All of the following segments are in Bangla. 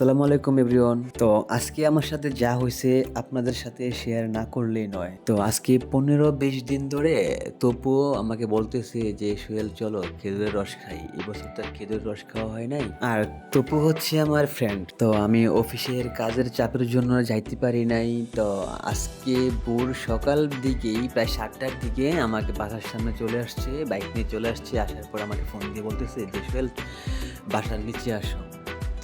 আসসালামু আলাইকুম এভরিওয়ান। তো আজকে আমার সাথে যা হইছে আপনাদের সাথে শেয়ার না করলেই নয়। তো আজকে ১৫-২০ দিন ধরে তপুও আমাকে বলতেছে যে, "সোহেল চলো খেজুরের রস খাই।" এবছর তো আর খেজুরের রস খাওয়া হয় নাই। আর তপু হচ্ছে আমার ফ্রেন্ড। তো আমি অফিসের কাজের চাপের জন্য যাইতে পারি নাই। তো আজকে ভোর সকাল দিকেই প্রায় ৭টার দিকে আমাকে বাসার সামনে চলে আসছে, বাইক নিয়ে চলে আসছে। আসার পর আমাকে ফোন দিয়ে বলতেছে যে, "সোহেল বাসার নিচে আসো।"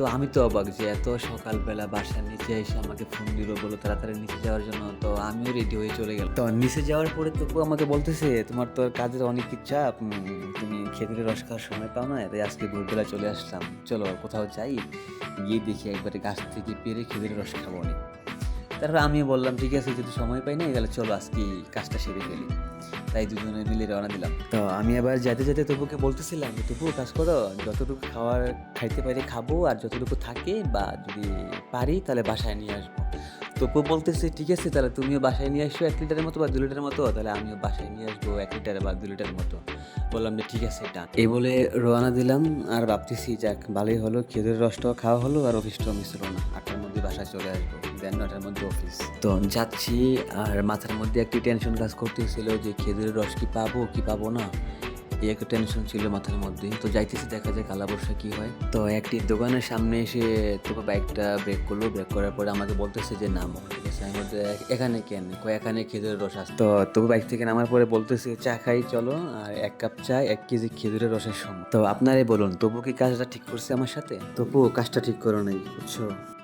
তো আমি তো অবাক যে এত সকালবেলা বাসার নিচে এসে আমাকে ফোন দিল, বলল তাড়াতাড়ি নিচে যাওয়ার জন্য। তো আমিও রেডি হয়ে চলে গেলাম। তো নিচে যাওয়ার পরে তপু আমাকে বলতেছে, "তোমার তো কাজের অনেক চাপ। তুমি খেজুরের রস খাওয়ার সময় পাও না। তাই আজকে ভোরবেলা চলে আসলাম। চলো কোথাও যাই। গিয়ে দেখি একবারে গাছ থেকে পেড়ে খেজুরের রস খাবো নি।" তারপর আমিও বললাম, "ঠিক আছে যেহেতু সময় পাই নাই তাহলে চলো আজকেই কাজটা সেরে ফেলি।" তাই দুজনে মিলে রওনা দিলাম। তো আমি আবার যেতে, যেতে তপুকে বলতেছিলাম যে, "তপু কাজ করো, যতটুকু খাইতে পারি খাবো আর যতটুকু থাকে বা যদি পারি তাহলে বাসায় নিয়ে আসবো।" তপু বলতেছে, "ঠিক আছে তাহলে তুমিও বাসায় নিয়ে আসো ১ লিটারের মতো বা ২ লিটারের মতো, তাহলে আমিও বাসায় নিয়ে আসবো ১ লিটার বা ২ লিটারের মতো।" বললাম যে, "ঠিক আছে ডান।" এই বলে রওনা দিলাম আর ভাবতেছি যাক ভালোই হলো খেজুরের রসটাও খাওয়া হলো আর অফিসটাও মিস হলো না। ৮টার মধ্যে বাসায় চলে আসবো। দেন ৯টার মধ্যে অফিস। তো যাচ্ছি আর মাথার মধ্যে একটি টেনশন কাজ করতেছিল যে খেজুরের রস কি পাবো কি পাবো না? এই একটা টেনশন ছিল মাথার মধ্যে। তো যাইতেছি দেখা যাক আল্লাহ ভরসা কি হয়। তো একটি দোকানের সামনে এসে তপু বাইকটা ব্রেক করলো। ব্রেক করার পরে আমাকে বলতেছে যে, "নামো।" ঠিক আছে? আমি বলতে "এখানে কেন?" কয়, "এখানে খেজুরের রস আছে।" তো তপু বাইক থেকে নামার পরে বলতেছে, "চা খাই চলো। আর ১ কাপ চা ১ কেজি খেজুরের রসের সমান।" তো আপনারাই বলুন তপু কি কাজটা ঠিক করছে আমার সাথে? তপু কাজটা ঠিক করো নাই, বুঝছো?